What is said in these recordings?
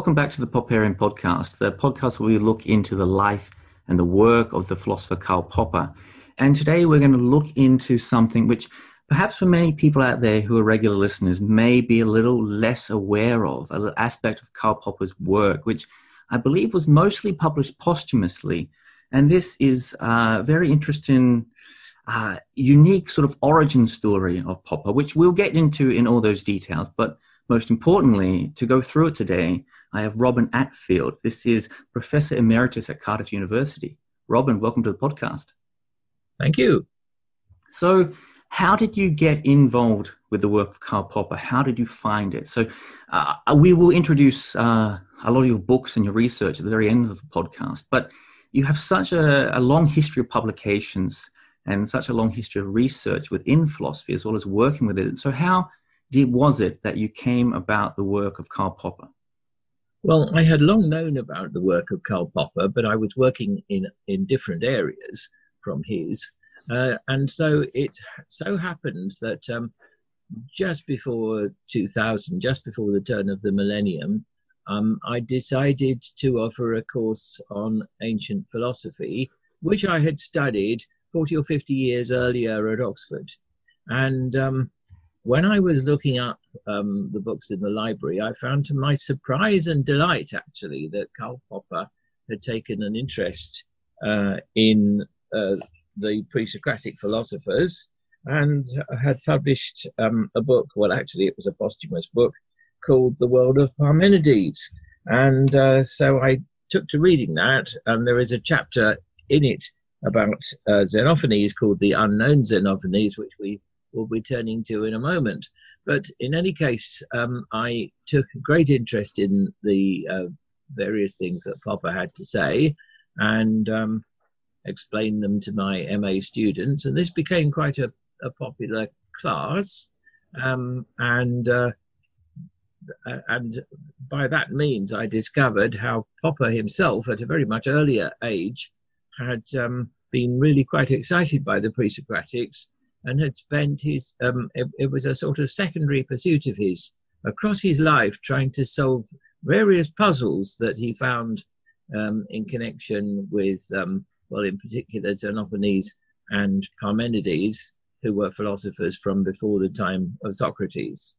welcome back to the Popperian Podcast, the podcast where we look into the life and the work of the philosopher Karl Popper. And today we're going to look into something which perhaps for many people out there who are regular listeners may be a little less aware of, an aspect of Karl Popper's work, which I believe was mostly published posthumously. And this is a very interesting, unique sort of origin story of Popper, which we'll get into in all those details. But most importantly, to go through it today, I have Robin Attfield. This is Professor Emeritus at Cardiff University. Robin, welcome to the podcast. Thank you. So how did you get involved with the work of Karl Popper? How did you find it? So we will introduce a lot of your books and your research at the very end of the podcast, but you have such a long history of publications and such a long history of research within philosophy as well as working with it. So how was it that you came about the work of Karl Popper? Well, I had long known about the work of Karl Popper, but I was working in different areas from his. And so it so happened that just before 2000, just before the turn of the millennium, I decided to offer a course on ancient philosophy, which I had studied 40 or 50 years earlier at Oxford. And when I was looking up the books in the library, I found to my surprise and delight, actually, that Karl Popper had taken an interest in the pre-Socratic philosophers and had published a book, well, actually, it was a posthumous book, called The World of Parmenides. And so I took to reading that, and there is a chapter in it about Xenophanes called The Unknown Xenophanes, which we will be turning to in a moment. But in any case, I took great interest in the various things that Popper had to say and explained them to my MA students. And this became quite a popular class. And by that means, I discovered how Popper himself, at a very much earlier age, had been really quite excited by the pre-Socratics and had spent his, it was a sort of secondary pursuit of his, across his life, trying to solve various puzzles that he found in connection with, well, in particular, Xenophanes and Parmenides, who were philosophers from before the time of Socrates.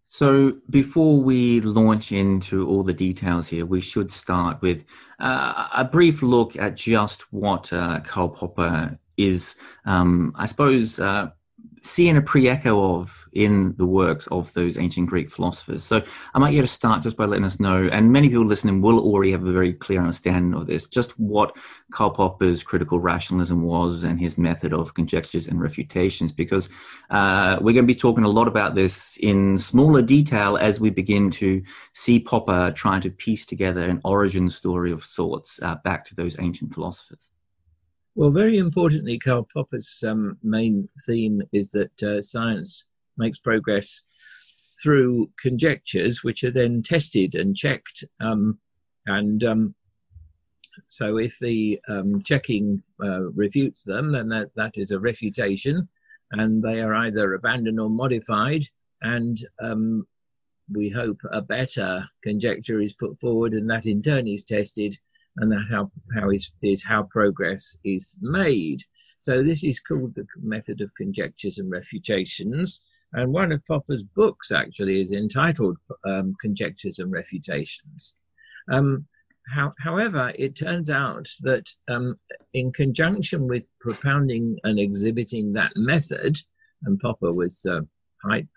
So before we launch into all the details here, we should start with a brief look at just what Karl Popper is, I suppose, seeing a pre-echo of in the works of those ancient Greek philosophers. So I might get to start just by letting us know, and many people listening will already have a very clear understanding of this, just what Karl Popper's critical rationalism was and his method of conjectures and refutations, because we're going to be talking a lot about this in smaller detail as we begin to see Popper trying to piece together an origin story of sorts back to those ancient philosophers. Well, very importantly, Karl Popper's main theme is that science makes progress through conjectures, which are then tested and checked. So if the checking refutes them, then that is a refutation, and they are either abandoned or modified. And we hope a better conjecture is put forward, and that in turn is tested. And that is how progress is made. So this is called the method of conjectures and refutations. And one of Popper's books actually is entitled Conjectures and Refutations. However, it turns out that in conjunction with propounding and exhibiting that method, and Popper was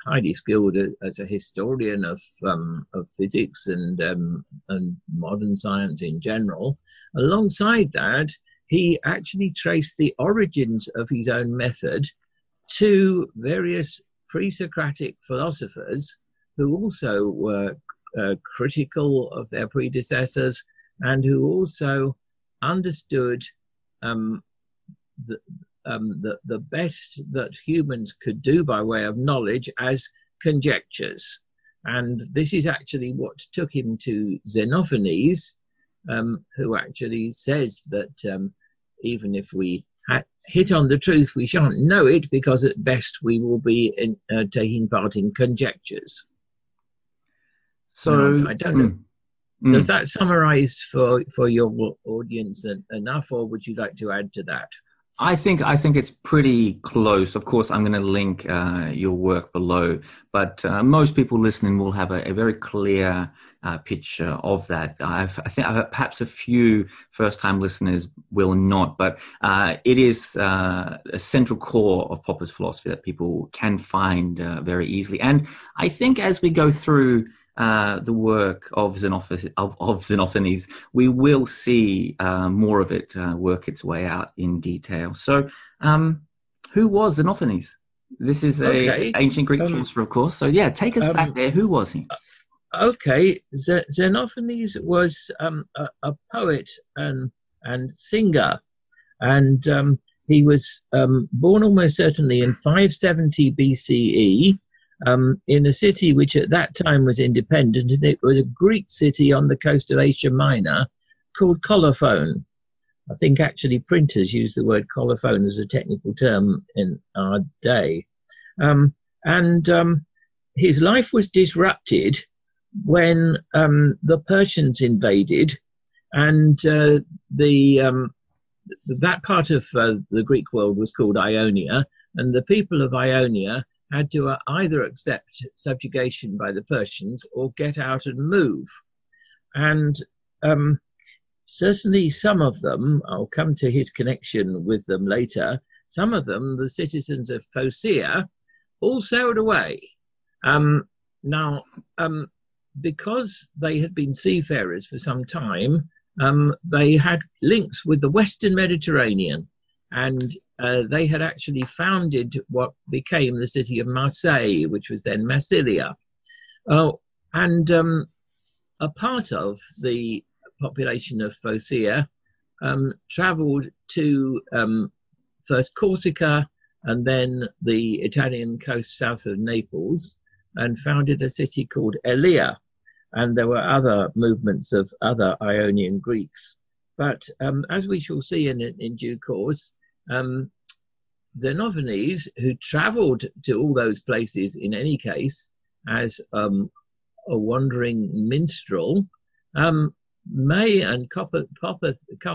highly skilled as a historian of physics and modern science in general. Alongside that, he actually traced the origins of his own method to various pre-Socratic philosophers who also were critical of their predecessors and who also understood the best that humans could do by way of knowledge as conjectures. And this is actually what took him to Xenophanes, who actually says that even if we hit on the truth, we shan't know it, because at best we will be taking part in conjectures. So I don't know. Does that summarize for your audience enough, or would you like to add to that? I think it's pretty close. Of course, I'm going to link your work below, but most people listening will have a very clear picture of that. I think perhaps a few first-time listeners will not, but it is a central core of Popper's philosophy that people can find very easily. And I think as we go through the work of Xenophanes, we will see more of it work its way out in detail. So, who was Xenophanes? This is an ancient Greek philosopher, of course. So, yeah, take us back there. Who was he? Okay, Xenophanes was a poet and singer, and he was born almost certainly in 570 BCE. In a city which at that time was independent, and it was a Greek city on the coast of Asia Minor called Colophon. I think actually printers use the word colophon as a technical term in our day. His life was disrupted when the Persians invaded, and that part of the Greek world was called Ionia, and the people of Ionia had to either accept subjugation by the Persians or get out and move. And certainly some of them, I'll come to his connection with them later, some of them, the citizens of Phocea, all sailed away. Because they had been seafarers for some time, they had links with the Western Mediterranean, and they had actually founded what became the city of Marseille, which was then Massilia. And a part of the population of Phocea travelled to first Corsica and then the Italian coast south of Naples, and founded a city called Elea. And there were other movements of other Ionian Greeks. But as we shall see in due course, Xenophanes, who travelled to all those places in any case as a wandering minstrel, Karl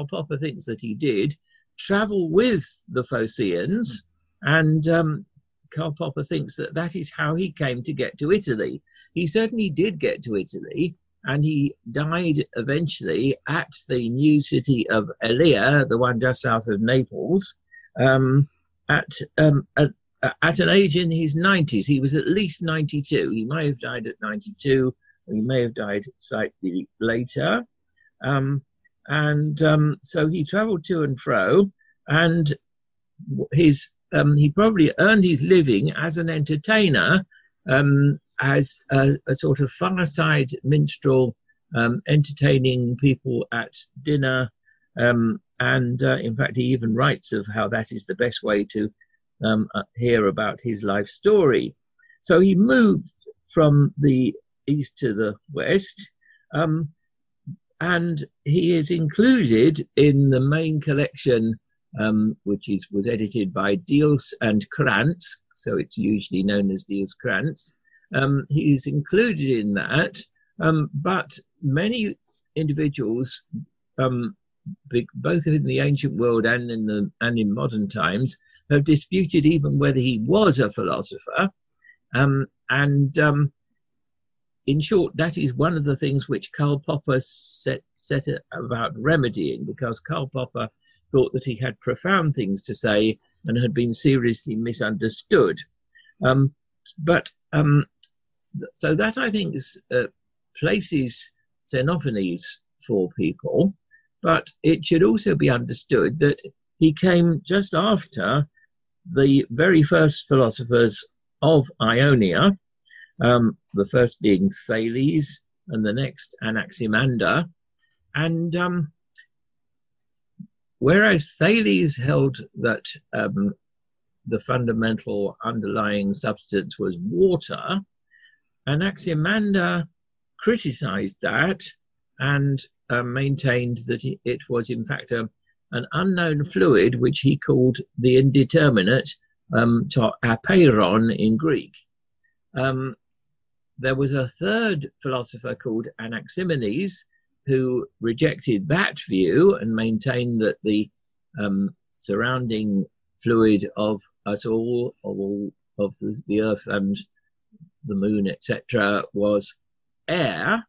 Popper thinks that he did travel with the Phocians, and Karl Popper thinks that is how he came to get to Italy. He certainly did get to Italy, and he died eventually at the new city of Elea, the one just south of Naples, at an age in his 90s. He was at least 92. He may have died at 92, or he may have died slightly later. So he travelled to and fro, and he probably earned his living as an entertainer, as a sort of fireside minstrel, entertaining people at dinner. In fact, he even writes of how that is the best way to hear about his life story. So he moved from the east to the west, and he is included in the main collection, which was edited by Diels and Krantz, so it's usually known as Diels Krantz. He is included in that, but many individuals, both in the ancient world and in modern times, have disputed even whether he was a philosopher. In short, that is one of the things which Karl Popper set about remedying, because Karl Popper thought that he had profound things to say and had been seriously misunderstood. So that, I think, places Xenophanes for people, but it should also be understood that he came just after the very first philosophers of Ionia, the first being Thales and the next Anaximander. And whereas Thales held that the fundamental underlying substance was water, Anaximander criticized that and maintained that it was in fact an unknown fluid, which he called the indeterminate, to apeiron in Greek. there was a third philosopher called Anaximenes who rejected that view and maintained that the surrounding fluid of us all, of the earth and the moon, etc., was air.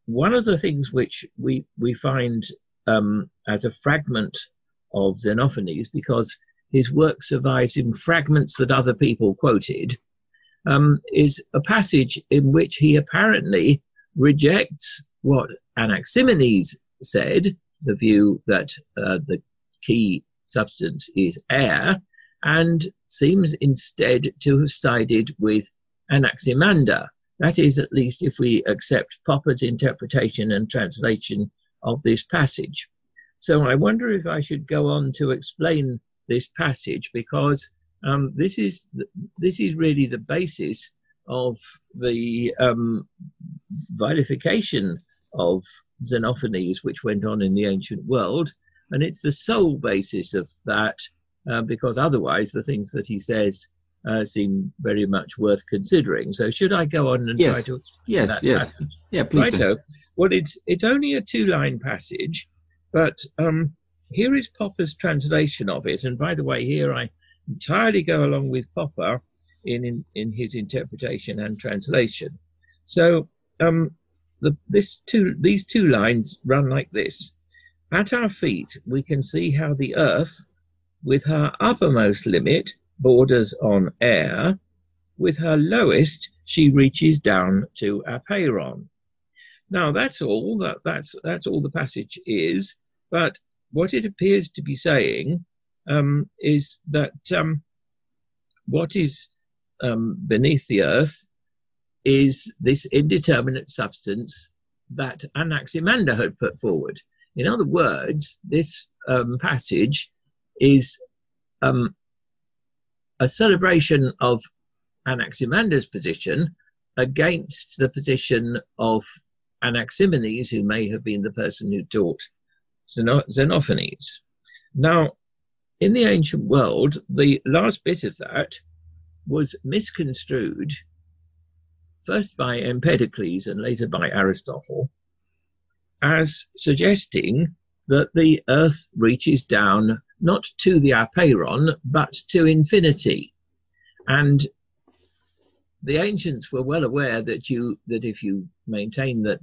One of the things which we find as a fragment of Xenophanes, because his work survives in fragments that other people quoted, is a passage in which he apparently rejects what Anaximenes said, the view that the key substance is air, and seems instead to have sided with Anaximander. That is, at least if we accept Popper's interpretation and translation of this passage. So I wonder if I should go on to explain this passage, because this is really the basis of the vilification of Xenophanes, which went on in the ancient world, and it's the sole basis of that, because otherwise the things that he says seem very much worth considering. So should I go on and try to explain that passage? Yeah, please do. Well, it's only a 2-line passage, but here is Popper's translation of it. And by the way, here I entirely go along with Popper in his interpretation and translation. So these 2 lines run like this. At our feet, we can see how the earth, with her uppermost limit, borders on air. With her lowest, she reaches down to apeiron. Now that's all that's all the passage is. But what it appears to be saying is that what is beneath the earth is this indeterminate substance that Anaximander had put forward. In other words, this passage is a celebration of Anaximander's position against the position of Anaximenes, who may have been the person who taught Xenophanes. Now, in the ancient world, the last bit of that was misconstrued, first by Empedocles and later by Aristotle, as suggesting that the earth reaches down not to the apeiron, but to infinity. And the ancients were well aware that if you maintain that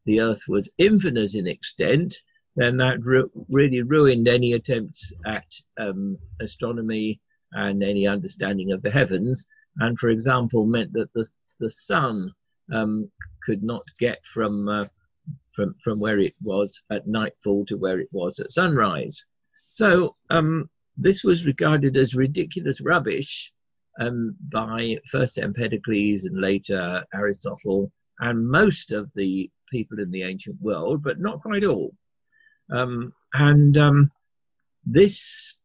the earth was infinite in extent, then that really ruined any attempts at astronomy and any understanding of the heavens, and, for example, meant that the sun could not get from where it was at nightfall to where it was at sunrise. So this was regarded as ridiculous rubbish by first Empedocles and later Aristotle and most of the people in the ancient world, but not quite all. This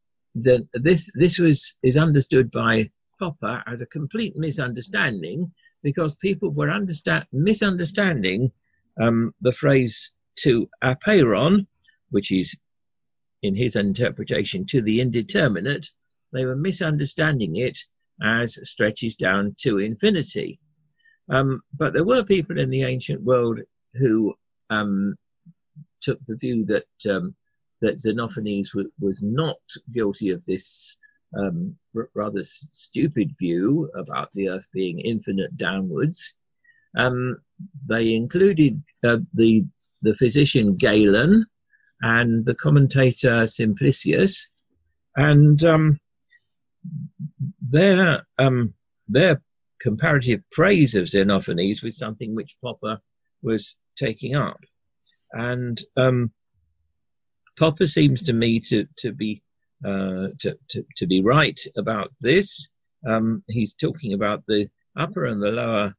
is understood by Popper as a complete misunderstanding, because people were misunderstanding the phrase to apeiron, which is, in his interpretation, to the indeterminate. They were misunderstanding it as stretches down to infinity. But there were people in the ancient world who took the view that Xenophanes was not guilty of this rather stupid view about the earth being infinite downwards. They included the physician Galen and the commentator Simplicius, and their comparative praise of Xenophanes was something which Popper was taking up. And Popper seems to me to be right about this. He's talking about the upper and the lower.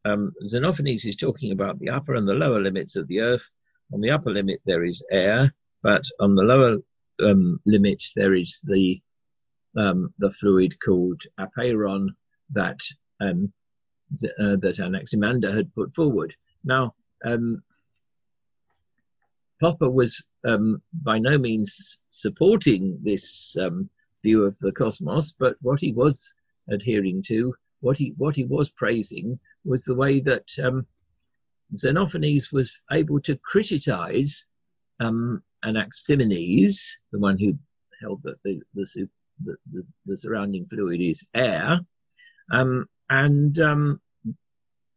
Xenophanes is talking about the upper and the lower limits of the earth. On the upper limit there is air, but on the lower limit there is the fluid called apeiron that Anaximander had put forward. Now, Popper was by no means supporting this view of the cosmos, but what he was adhering to. What he was praising was the way that Xenophanes was able to criticize Anaximenes, the one who held that the surrounding fluid is air, and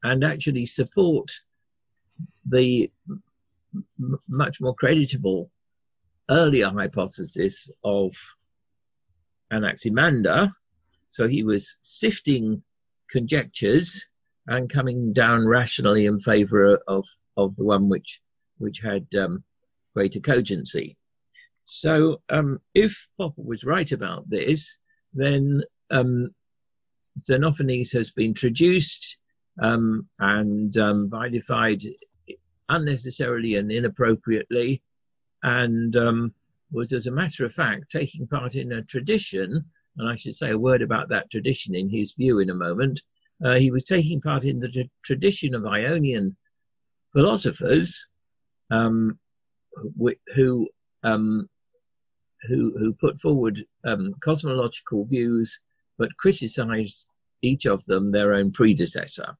actually support the much more creditable earlier hypothesis of Anaximander. So he was sifting conjectures and coming down rationally in favor of the one which had greater cogency. So if Popper was right about this, then Xenophanes has been traduced and vilified unnecessarily and inappropriately, and was, as a matter of fact, taking part in a tradition, and I should say a word about that tradition in his view in a moment. He was taking part in the tradition of Ionian philosophers who put forward cosmological views, but criticized each of them their own predecessor.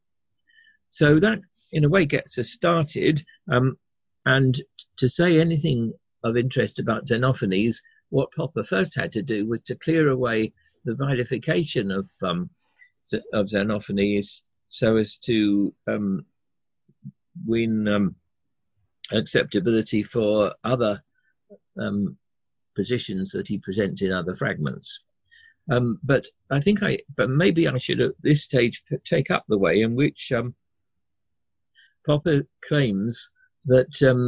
So that, in a way, gets us started. And to say anything of interest about Xenophanes, what Popper first had to do was to clear away the vilification of Xenophanes so as to win acceptability for other positions that he presents in other fragments. But I think maybe I should at this stage take up the way in which Popper claims that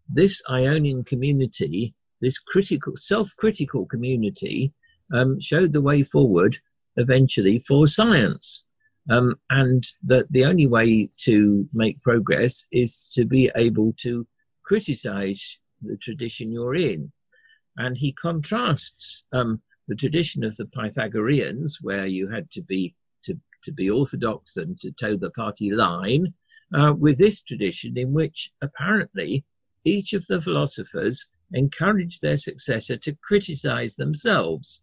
this Ionian community, this self-critical community, showed the way forward eventually for science, and that the only way to make progress is to be able to criticize the tradition you're in. And he contrasts the tradition of the Pythagoreans, where you had to be orthodox and to toe the party line, with this tradition in which apparently each of the philosophers encouraged their successor to criticize themselves.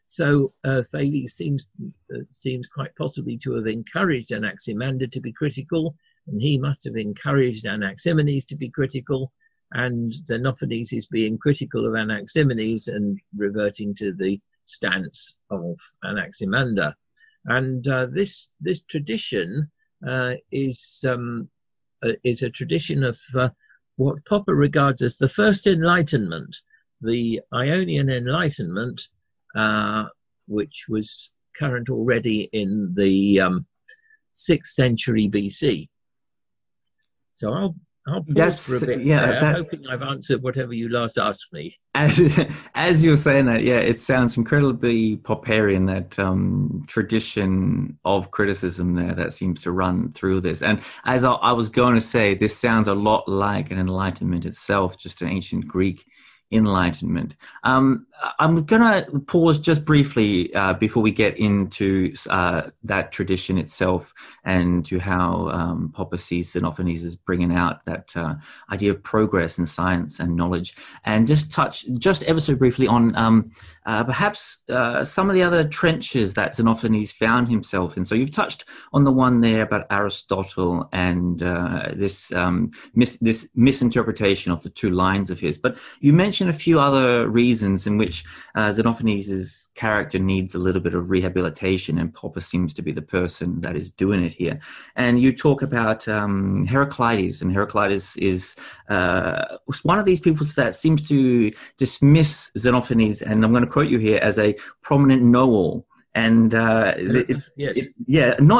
So Thales seems quite possibly to have encouraged Anaximander to be critical, and he must have encouraged Anaximenes to be critical, and Xenophanes is being critical of Anaximenes and reverting to the stance of Anaximander. And this tradition is a tradition of what Popper regards as the first Enlightenment, the Ionian Enlightenment, which was current already in the 6th century BC. So I'll pause for a bit hoping I've answered whatever you last asked me. As you're saying that, it sounds incredibly Popperian, that tradition of criticism there that seems to run through this. And as I was going to say, this sounds a lot like an Enlightenment itself, just an ancient Greek Enlightenment. I'm going to pause just briefly before we get into that tradition itself and to how Popper sees Xenophanes as bringing out that idea of progress in science and knowledge, and just touch just ever so briefly on perhaps some of the other trenches that Xenophanes found himself in. So you've touched on the one there about Aristotle and this misinterpretation of the two lines of his, but you mentioned a few other reasons in which Xenophanes' character needs a little bit of rehabilitation, and Popper seems to be the person that is doing it here. And you talk about Heraclides, and Heraclides is one of these people that seems to dismiss Xenophanes, and I'm going to quote you here, as a prominent know-all. And not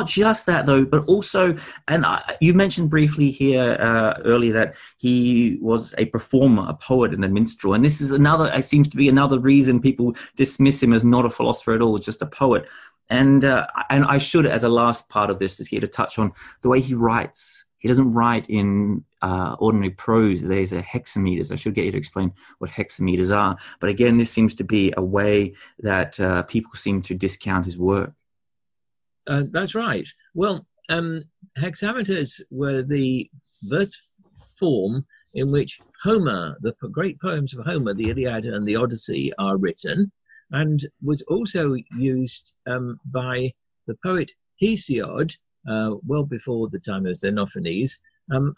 just that though, but also, and you mentioned briefly here earlier that he was a performer, a poet, and a minstrel. And this is it seems to be another reason people dismiss him as not a philosopher at all, just a poet. And I should, as a last part of this, is here to touch on the way he writes. He doesn't write in ordinary prose. There's a hexameters. I should get you to explain what hexameters are. But again, this seems to be a way that people seem to discount his work. That's right. Well, hexameters were the verse form in which Homer, the great poems of Homer, the Iliad and the Odyssey, are written, and was also used by the poet Hesiod, well before the time of Xenophanes,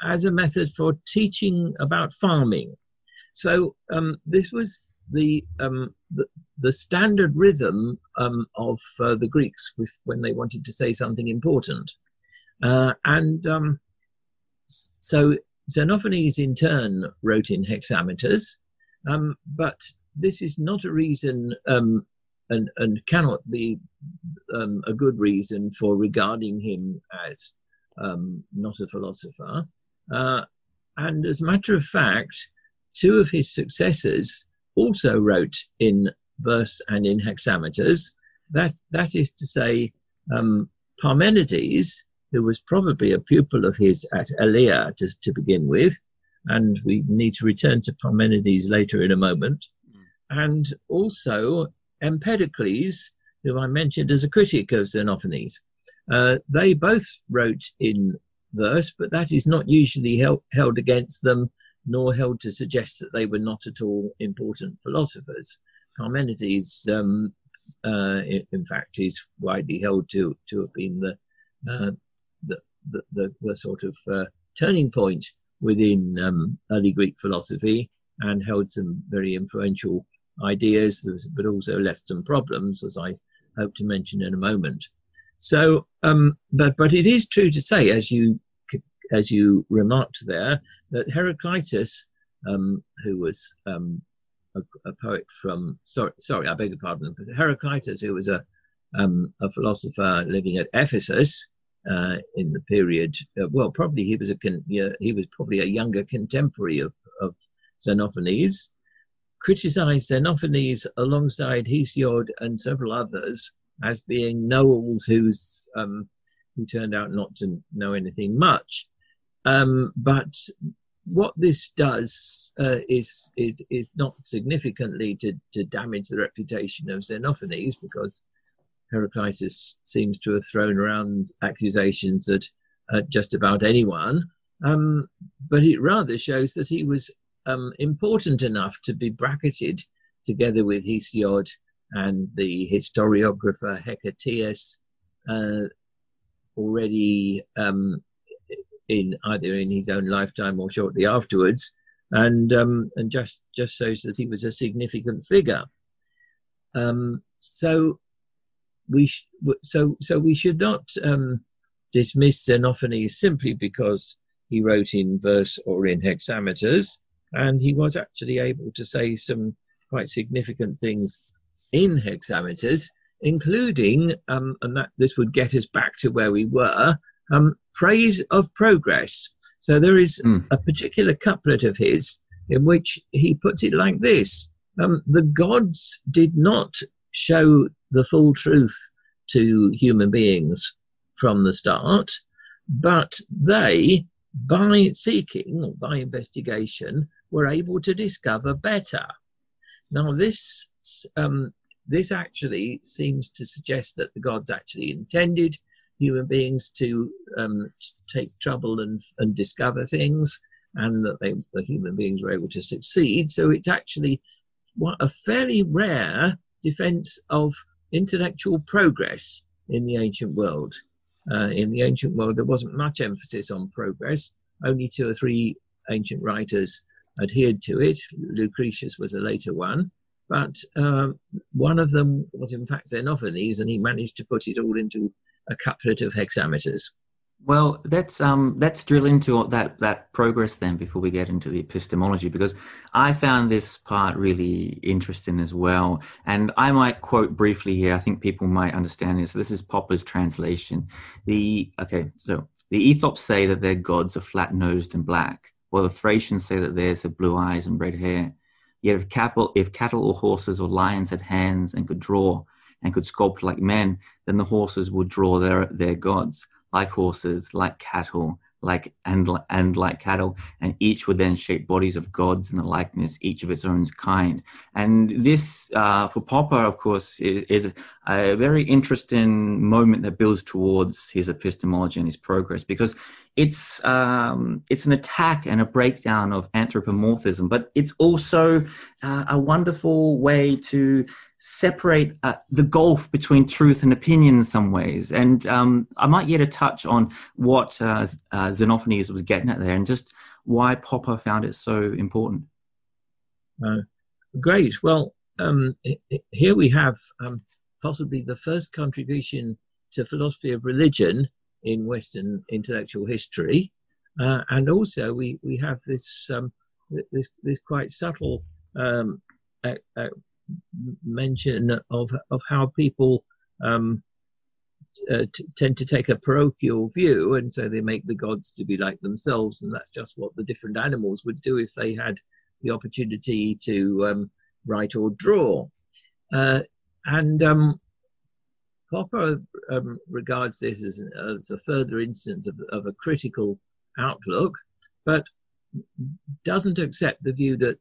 as a method for teaching about farming. So this was the standard rhythm of the Greeks when they wanted to say something important. So Xenophanes in turn wrote in hexameters, but this is not a reason and cannot be a good reason for regarding him as not a philosopher. And as a matter of fact, two of his successors also wrote in verse and in hexameters. That is to say, Parmenides, who was probably a pupil of his at Elea to begin with, and we need to return to Parmenides later in a moment, and also Empedocles, who I mentioned as a critic of Xenophanes. They both wrote in verse, but that is not usually held against them, nor held to suggest that they were not at all important philosophers. Parmenides, in fact, is widely held to have been the sort of turning point within early Greek philosophy, and held some very influential ideas, but also left some problems, as I hope to mention in a moment. So, but it is true to say, as you remarked there, that Heraclitus, who was a poet from sorry, I beg your pardon, but Heraclitus, who was a philosopher living at Ephesus in the period, well, probably he was probably a younger contemporary of Xenophanes, criticized Xenophanes alongside Hesiod and several others as being know-alls who turned out not to know anything much. But what this does is not significantly to damage the reputation of Xenophanes, because Heraclitus seems to have thrown around accusations at just about anyone. But it rather shows that he was important enough to be bracketed together with Hesiod and the historiographer Hecataeus, already in either in his own lifetime or shortly afterwards, and just shows that he was a significant figure. So we should not dismiss Xenophanes simply because he wrote in verse or in hexameters, and he was actually able to say some quite significant things in hexameters, including, and that this would get us back to where we were, praise of progress. So there is a particular couplet of his in which he puts it like this: the gods did not show the full truth to human beings from the start, but they, by seeking or by investigation, were able to discover better. Now this actually seems to suggest that the gods actually intended human beings to take trouble and discover things, and that the human beings were able to succeed. So it's actually a fairly rare defense of intellectual progress in the ancient world. In the ancient world, there wasn't much emphasis on progress. Only 2 or 3 ancient writers adhered to it. Lucretius was a later one, but one of them was in fact Xenophanes, and he managed to put it all into a couplet of hexameters. Well, let's drill into that progress then before we get into the epistemology, because I found this part really interesting as well. And I might quote briefly here. I think people might understand it. So this is Popper's translation. The Ethiops say that their gods are flat-nosed and black, while the Thracians say that theirs have blue eyes and red hair. Yet if cattle or horses or lions had hands and could draw and could sculpt like men, then the horses would draw their gods. Like horses, like cattle, like cattle, and each would then shape bodies of gods in the likeness, each of its own kind. And this, for Popper, of course, is a very interesting moment that builds towards his epistemology and his progress, because it's an attack and a breakdown of anthropomorphism, but it's also a wonderful way to separate the gulf between truth and opinion in some ways. And I might get a touch on what Xenophanes was getting at there and just why Popper found it so important. Great. Well, here we have possibly the first contribution to philosophy of religion in Western intellectual history. And also we have this quite subtle mention of how people tend to take a parochial view, and so they make the gods to be like themselves, and that's just what the different animals would do if they had the opportunity to write or draw. And Popper regards this as a further instance of a critical outlook, but doesn't accept the view that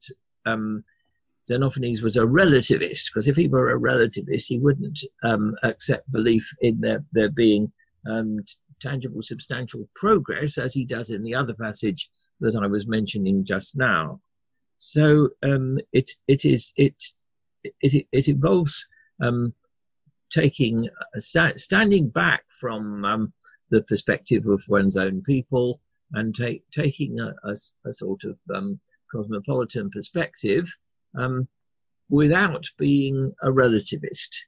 Xenophanes was a relativist, because if he were a relativist, he wouldn't accept belief in there being tangible, substantial progress, as he does in the other passage that I was mentioning just now. So it involves standing back from the perspective of one's own people and taking a sort of cosmopolitan perspective without being a relativist.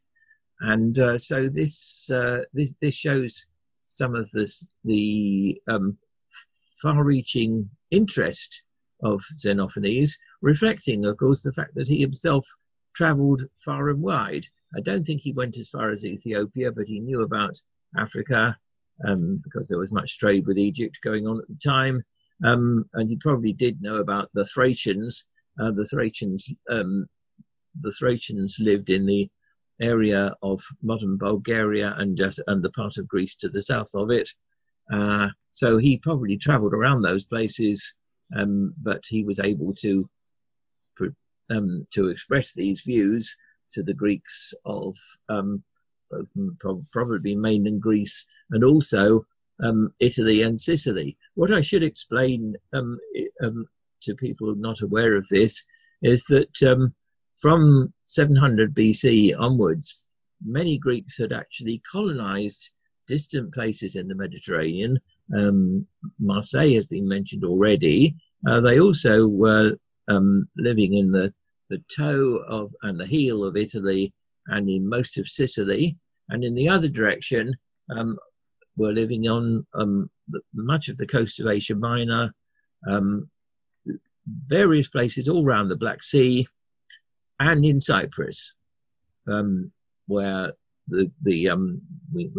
And so this shows some of the far-reaching interest of Xenophanes, reflecting, of course, the fact that he himself travelled far and wide. I don't think he went as far as Ethiopia, but he knew about Africa because there was much trade with Egypt going on at the time. And he probably did know about the Thracians. The Thracians lived in the area of modern Bulgaria and the part of Greece to the south of it. So he probably travelled around those places, but he was able to express these views to the Greeks of both probably mainland Greece and also Italy and Sicily. What I should explain to people not aware of this is that from 700 BC onwards, many Greeks had actually colonized distant places in the Mediterranean. Marseille has been mentioned already. They also were living in the toe of and the heel of Italy and in most of Sicily, and in the other direction were living on much of the coast of Asia Minor, various places all around the Black Sea, and in Cyprus, where we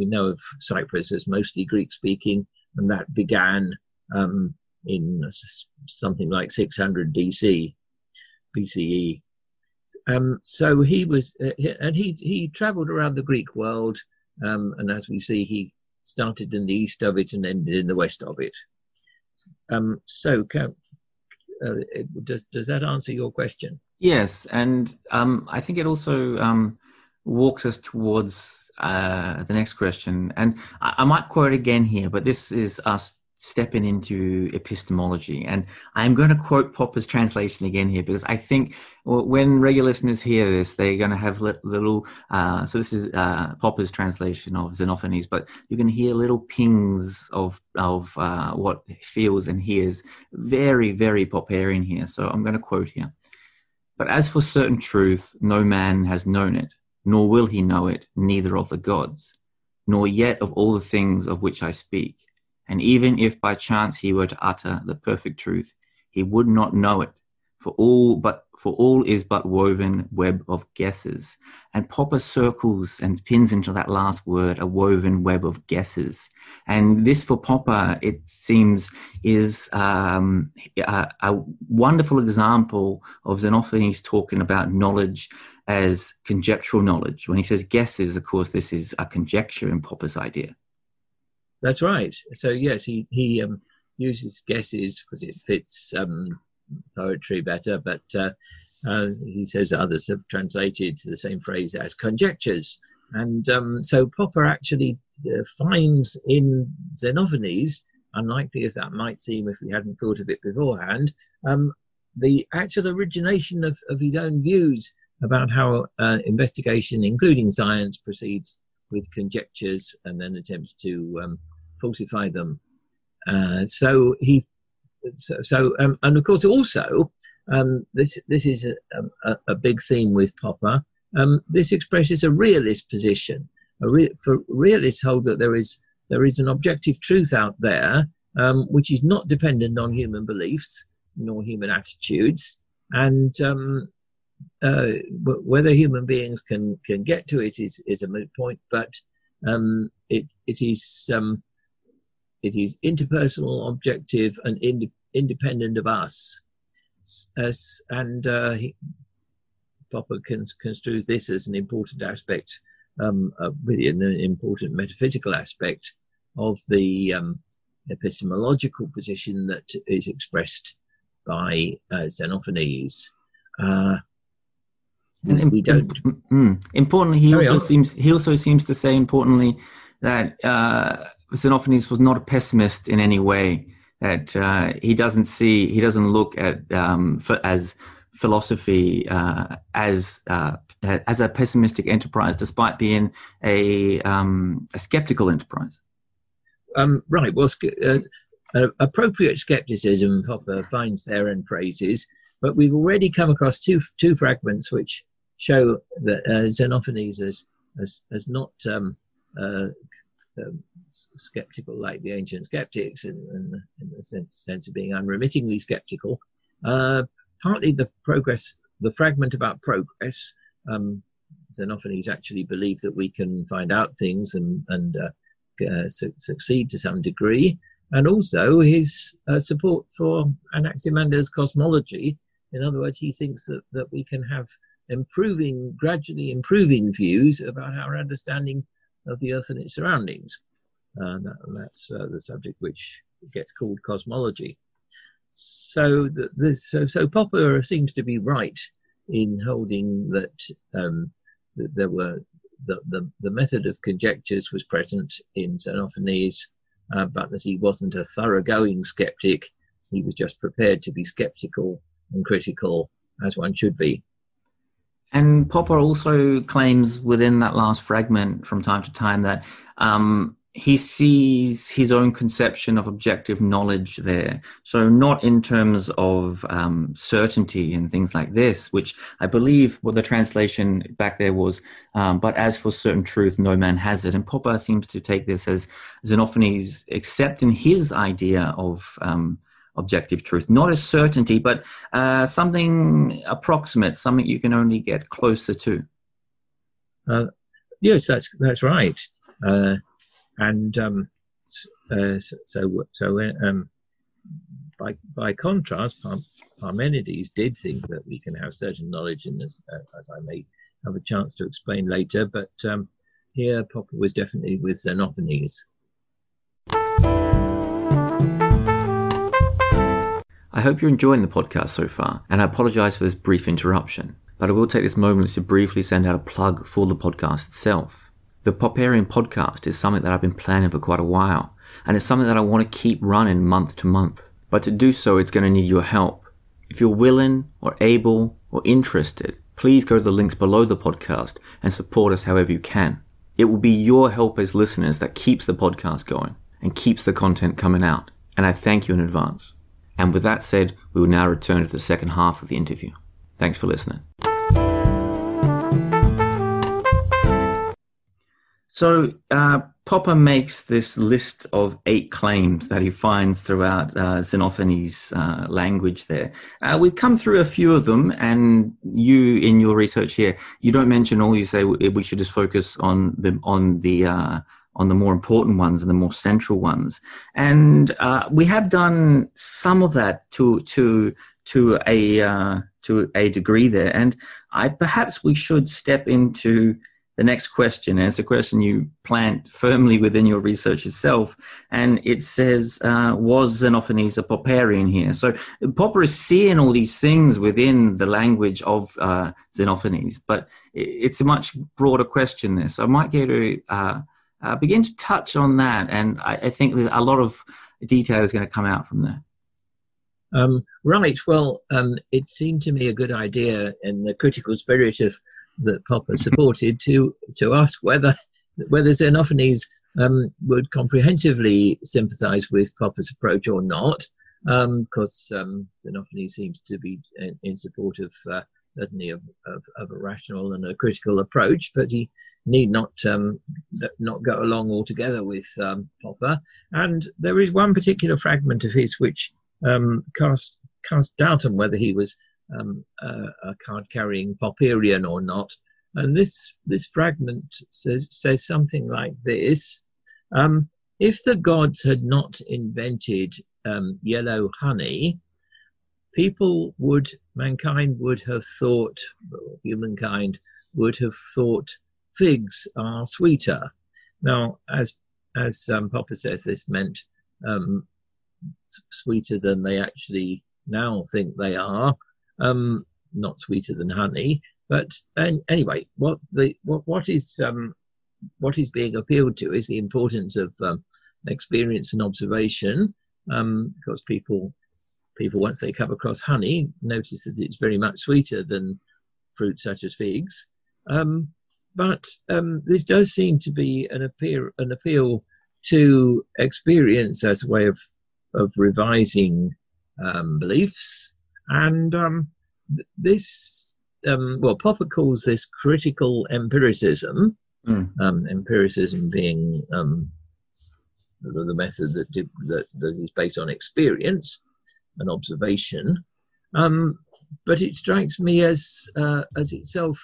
know of Cyprus as mostly Greek-speaking, and that began in something like 600 BCE. So he was, and he travelled around the Greek world, and as we see, he started in the east of it and ended in the west of it. So, does that answer your question? Yes, and I think it also walks us towards the next question. And I might quote again here, but this is us stepping into epistemology. And I'm going to quote Popper's translation again here, because I think when regular listeners hear this, they're going to have little, so this is Popper's translation of Xenophanes, but you're going to hear little pings of what he feels and hears. Very, very Popperian here. So I'm going to quote here. But as for certain truth, no man has known it, nor will he know it, neither of the gods, nor yet of all the things of which I speak. And even if by chance he were to utter the perfect truth, he would not know it, for all is but woven web of guesses. And Popper circles and pins into that last word, a woven web of guesses. And this, for Popper, it seems, is a wonderful example of Xenophanes talking about knowledge as conjectural knowledge. When he says guesses, of course, this is a conjecture in Popper's idea. That's right. So yes, he uses guesses because it fits poetry better, but he says others have translated the same phrase as conjectures. And so Popper actually finds in Xenophanes, unlikely as that might seem if we hadn't thought of it beforehand, the actual origination of his own views about how investigation, including science, proceeds with conjectures and then attempts to falsify them. And of course also this is a big theme with Popper. This expresses a realist position. For realists hold that there is an objective truth out there which is not dependent on human beliefs nor human attitudes, and whether human beings can get to it is a moot point, but it is interpersonal, objective, and independent of us. Popper construes this as an important aspect, really an important metaphysical aspect of the epistemological position that is expressed by Xenophanes. Importantly, he also seems to say importantly that Xenophanes was not a pessimist in any way. That he doesn't look at as philosophy as a pessimistic enterprise, despite being a skeptical enterprise. Right. Well, appropriate skepticism, Popper finds there and praises, but we've already come across two fragments which show that Xenophanes is not skeptical like the ancient skeptics in the sense of being unremittingly skeptical. Partly the fragment about progress. Xenophanes actually believed that we can find out things and succeed to some degree, and also his support for Anaximander's cosmology. In other words, he thinks that we can have gradually improving views about our understanding of the Earth and its surroundings. That's the subject which gets called cosmology. So Popper seems to be right in holding that there were the method of conjectures was present in Xenophanes, but that he wasn't a thoroughgoing skeptic. He was just prepared to be skeptical and critical, as one should be. And Popper also claims within that last fragment from time to time that he sees his own conception of objective knowledge there. So not in terms of certainty and things like this, which I believe what the translation back there was, but as for certain truth, no man has it. And Popper seems to take this as Xenophanes accepting his idea of objective truth, not as certainty, but something approximate, something you can only get closer to. Yes, that's right. By contrast, Parmenides did think that we can have certain knowledge, and as I may have a chance to explain later, but here Popper was definitely with Xenophanes. I hope you're enjoying the podcast so far, and I apologize for this brief interruption, but I will take this moment to briefly send out a plug for the podcast itself. The Popperian Podcast is something that I've been planning for quite a while, and it's something that I want to keep running month to month. But to do so, it's going to need your help. If you're willing or able or interested, please go to the links below the podcast and support us however you can. It will be your help as listeners that keeps the podcast going and keeps the content coming out, and I thank you in advance. And with that said, we will now return to the second half of the interview. Thanks for listening. So Popper makes this list of 8 claims that he finds throughout Xenophanes' language there. We've come through a few of them, and you, in your research here, you don't mention all. You say we should just focus on the more important ones and the more central ones. And we have done some of that to a degree there. And perhaps we should step into the next question. And it's a question you plant firmly within your research itself. And it says, was Xenophanes a Popperian here? So Popper is seeing all these things within the language of Xenophanes, but it's a much broader question there. So I might get to begin to touch on that, and I think there's a lot of detail is going to come out from there. Right. Well, it seemed to me a good idea in the critical spirit of that Popper supported to ask whether Xenophanes would comprehensively sympathise with Popper's approach or not, because Xenophanes seems to be in support of certainly of a rational and a critical approach, but he need not go along altogether with Popper. And there is one particular fragment of his which cast doubt on whether he was a card-carrying Popperian or not. And this fragment says something like this: if the gods had not invented yellow honey, mankind would have thought, humankind would have thought figs are sweeter. Now, as Popper says, this meant sweeter than they actually now think they are, not sweeter than honey. But anyway, what is being appealed to is the importance of experience and observation, because people once they come across honey notice that it's very much sweeter than fruits such as figs. But this does seem to be an appeal to experience as a way of revising beliefs, and Popper calls this critical empiricism. Empiricism being the method that is based on experience and observation, but it strikes me as itself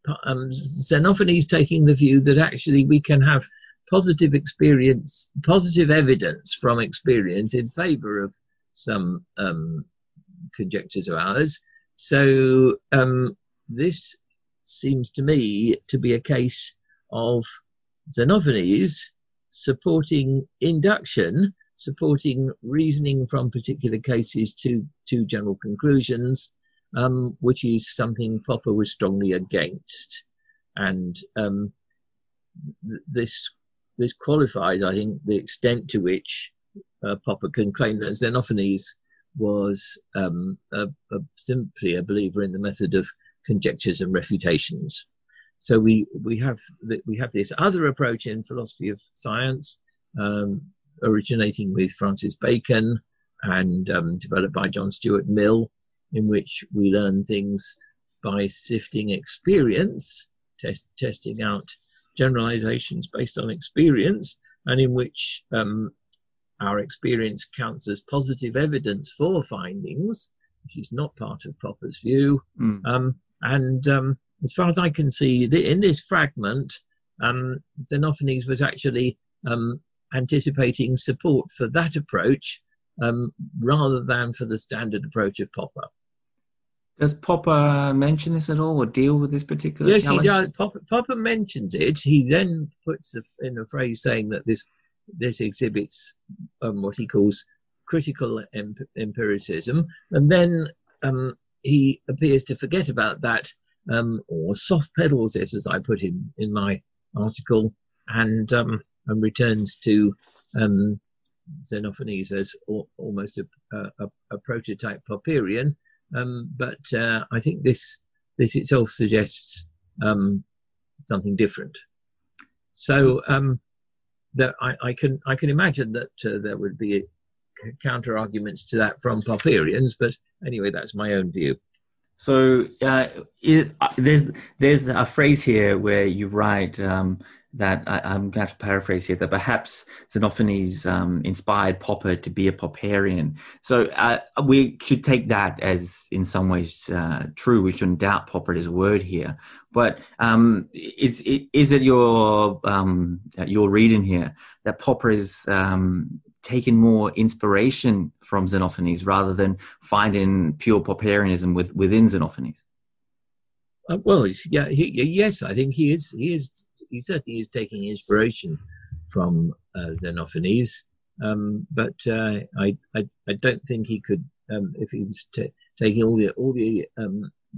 Xenophanes taking the view that actually we can have positive evidence from experience in favour of some conjectures of ours. So this seems to me to be a case of Xenophanes supporting induction, supporting reasoning from particular cases to general conclusions, which is something Popper was strongly against. And this qualifies, I think, the extent to which Popper can claim that Xenophanes was simply a believer in the method of conjectures and refutations. So we have this other approach in philosophy of science, originating with Francis Bacon and developed by John Stuart Mill, in which we learn things by sifting experience, testing out generalizations based on experience, and in which our experience counts as positive evidence for findings, which is not part of Popper's view. As far as I can see, in this fragment, Xenophanes was actually anticipating support for that approach rather than for the standard approach of Popper. Does Popper mention this at all, or deal with this particular challenge? Yes, he does. Popper mentions it. He then puts in a phrase saying that this exhibits what he calls critical empiricism, and then he appears to forget about that, or soft pedals it, as I put in my article, and returns to Xenophanes as almost a prototype Popperian. But I think this itself suggests something different. So that I can imagine that there would be counter arguments to that from Popperians, but anyway, that's my own view. So there's a phrase here where you write that I'm going to have to paraphrase here, that perhaps Xenophanes inspired Popper to be a Popperian. So we should take that as in some ways true. We shouldn't doubt Popper at his word here. But is it your reading here that Popper is taken more inspiration from Xenophanes rather than finding pure Popperianism within Xenophanes? Yes, I think he is. He certainly is taking inspiration from Xenophanes, but I don't think he could, if he was taking all the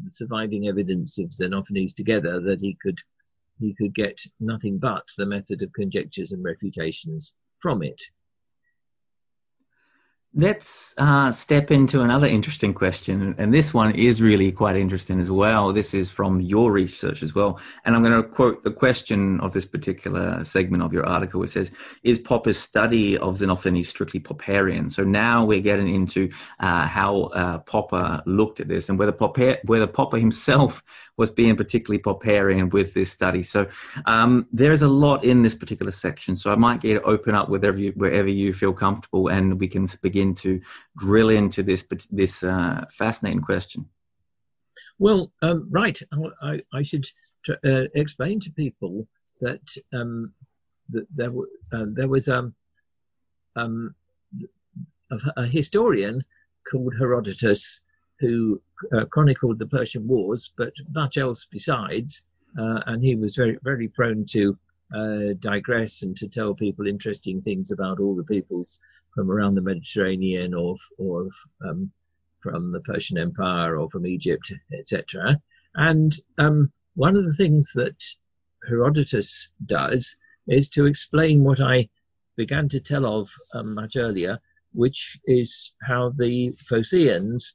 surviving evidence of Xenophanes together, that he could get nothing but the method of conjectures and refutations from it. Let's step into another interesting question, and this one is really quite interesting as well. This is from your research as well, and I'm going to quote the question of this particular segment of your article. It says, "Is Popper's study of Xenophanes strictly Popperian?" So now we're getting into how Popper looked at this, and whether Popper himself was being particularly Popperian with this study. So there is a lot in this particular section, so I might get to open up wherever you feel comfortable, and we can begin to drill into this fascinating question. Well, right. I should explain to people that, that there was a historian called Herodotus who chronicled the Persian Wars, but much else besides, and he was very, very prone to digress and to tell people interesting things about all the peoples from around the Mediterranean or from the Persian Empire or from Egypt, etc. And one of the things that Herodotus does is to explain what I began to tell of much earlier, which is how the Phocaeans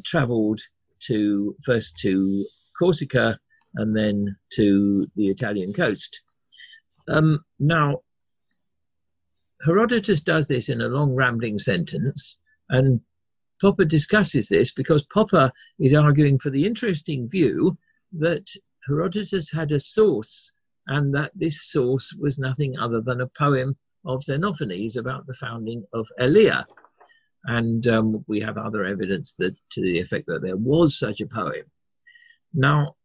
travelled first to Corsica and then to the Italian coast. Now, Herodotus does this in a long rambling sentence, and Popper discusses this because Popper is arguing for the interesting view that Herodotus had a source, and that this source was nothing other than a poem of Xenophanes about the founding of Elea. And we have other evidence that to the effect that there was such a poem. Now,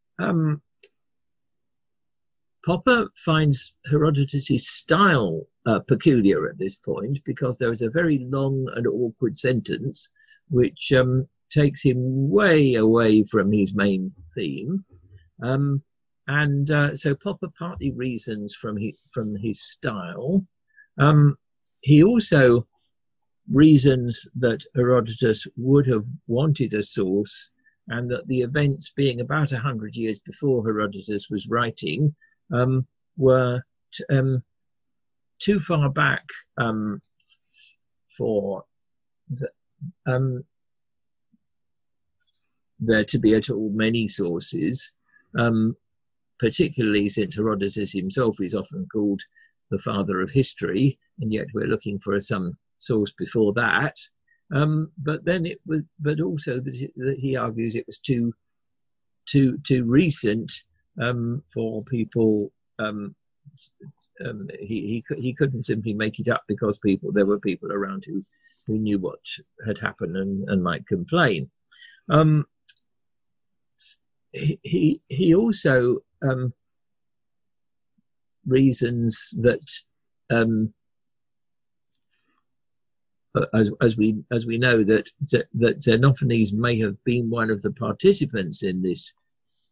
Popper finds Herodotus' style peculiar at this point because there is a very long and awkward sentence which takes him way away from his main theme. So Popper partly reasons from his style. He also reasons that Herodotus would have wanted a source, and that the events being about 100 years before Herodotus was writing were too far back for there to be at all many sources, particularly since Herodotus himself is often called the father of history, and yet we're looking for some source before that. But also that he argues it was too recent for people. He couldn't simply make it up because there were people around who knew what had happened and might complain. He also reasons that as we know that Xenophanes may have been one of the participants in this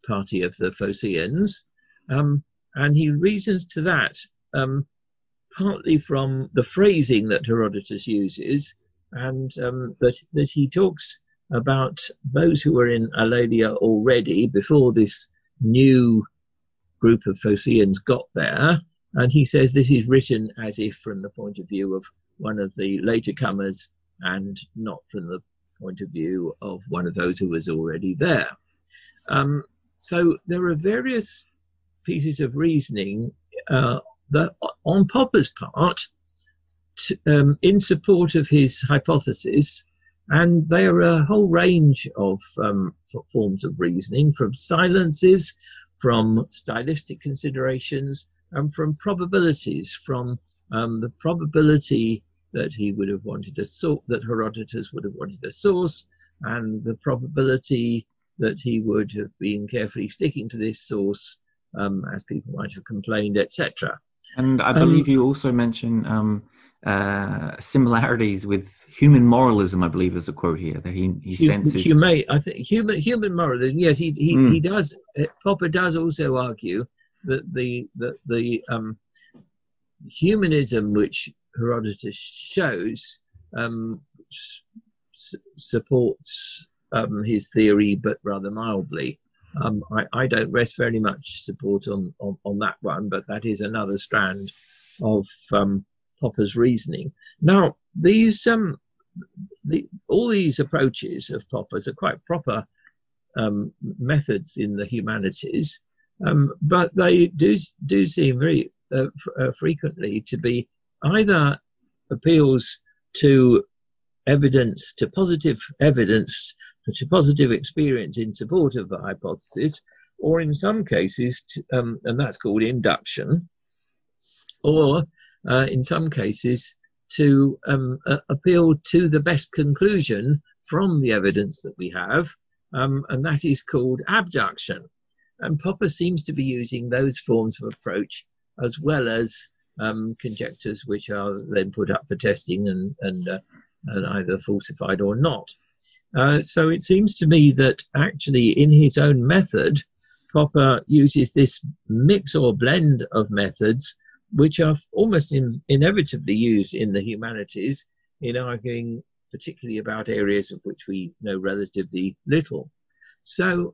party of the Phocaeans, and he reasons to that partly from the phrasing that Herodotus uses, and that he talks about those who were in Elalia already before this new group of Phocaeans got there, and he says this is written as if from the point of view of one of the later comers and not from the point of view of one of those who was already there. So there are various pieces of reasoning that on Popper's part in support of his hypothesis, and there are a whole range of forms of reasoning, from silences, from stylistic considerations, and from probabilities, from the probability that he would have wanted that Herodotus would have wanted a source, and the probability that he would have been carefully sticking to this source, as people might have complained, etc. And I believe you also mentioned similarities with human moralism. I believe is a quote here that he senses. I think human moralism. Yes, he does. Popper does also argue that the humanism which Herodotus shows supports his theory, but rather mildly. I don't rest very much support on that one, but that is another strand of Popper's reasoning. Now, these all these approaches of Popper's are quite proper methods in the humanities, but they do seem very frequently to be either appeals to evidence, to positive evidence, to positive experience in support of a hypothesis, or in some cases, and that's called induction, or in some cases to appeal to the best conclusion from the evidence that we have, and that is called abduction. And Popper seems to be using those forms of approach as well as conjectures which are then put up for testing and either falsified or not. So it seems to me that actually in his own method, Popper uses this mix or blend of methods which are almost inevitably used in the humanities in arguing particularly about areas of which we know relatively little. So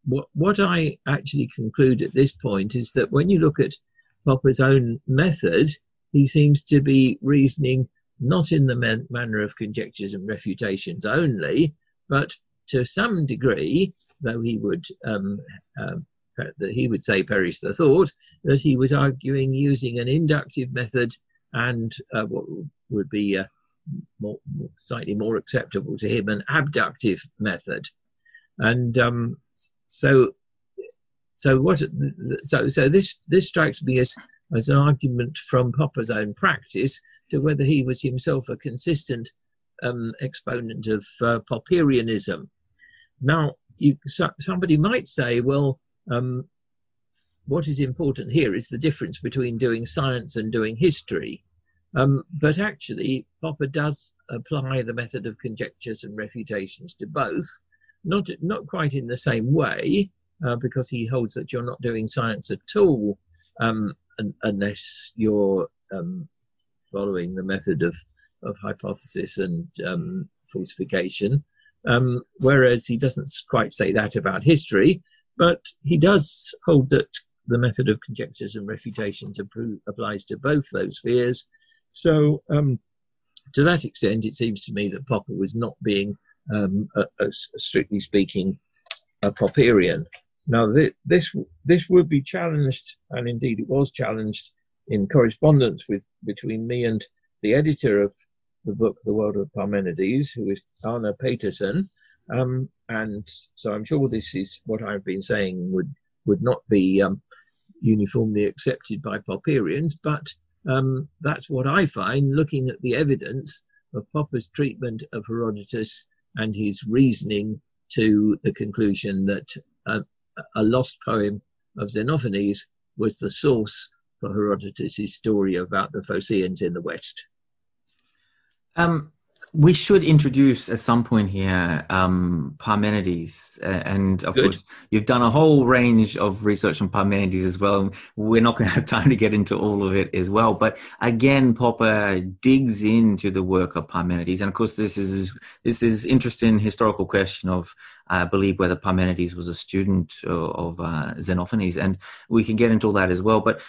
what I actually conclude at this point is that when you look at Popper's own method, he seems to be reasoning not in the manner of conjectures and refutations only, but to some degree, though he would say perish the thought, that he was arguing using an inductive method and what would be slightly more acceptable to him, an abductive method. And so this strikes me as an argument from Popper's own practice to whether he was himself a consistent exponent of Popperianism. Now, somebody might say, well, what is important here is the difference between doing science and doing history. But actually, Popper does apply the method of conjectures and refutations to both, not quite in the same way, because he holds that you're not doing science at all unless you're following the method of hypothesis and falsification, whereas he doesn't quite say that about history, but he does hold that the method of conjectures and refutations applies to both those spheres. So to that extent, it seems to me that Popper was not being, strictly speaking, a Popperian. Now, this would be challenged, and indeed it was challenged in correspondence between me and the editor of the book, The World of Parmenides, who is Arne Petersen. And so I'm sure this is what I've been saying would not be uniformly accepted by Popperians, but that's what I find looking at the evidence of Popper's treatment of Herodotus and his reasoning to the conclusion that a lost poem of Xenophanes was the source for Herodotus' story about the Phocaeans in the West. We should introduce at some point here Parmenides, and of course you've done a whole range of research on Parmenides as well. We're not going to have time to get into all of it as well, but again, Popper digs into the work of Parmenides, and of course this is interesting historical question of I believe whether Parmenides was a student of Xenophanes, and we can get into all that as well. But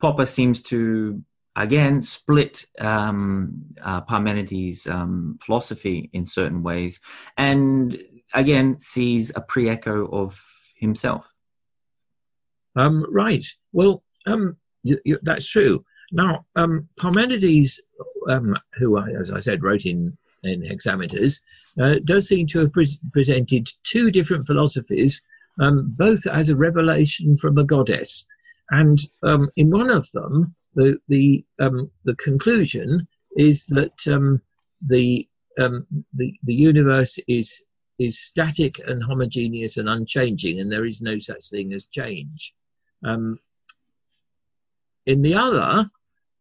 Popper seems to again split Parmenides' philosophy in certain ways, and again sees a pre-echo of himself. Right. Well, that's true. Now, Parmenides, who, as I said, wrote in Hexameters, does seem to have presented two different philosophies, both as a revelation from a goddess. And in one of them, the conclusion is that the universe is static and homogeneous and unchanging, and there is no such thing as change. In the other,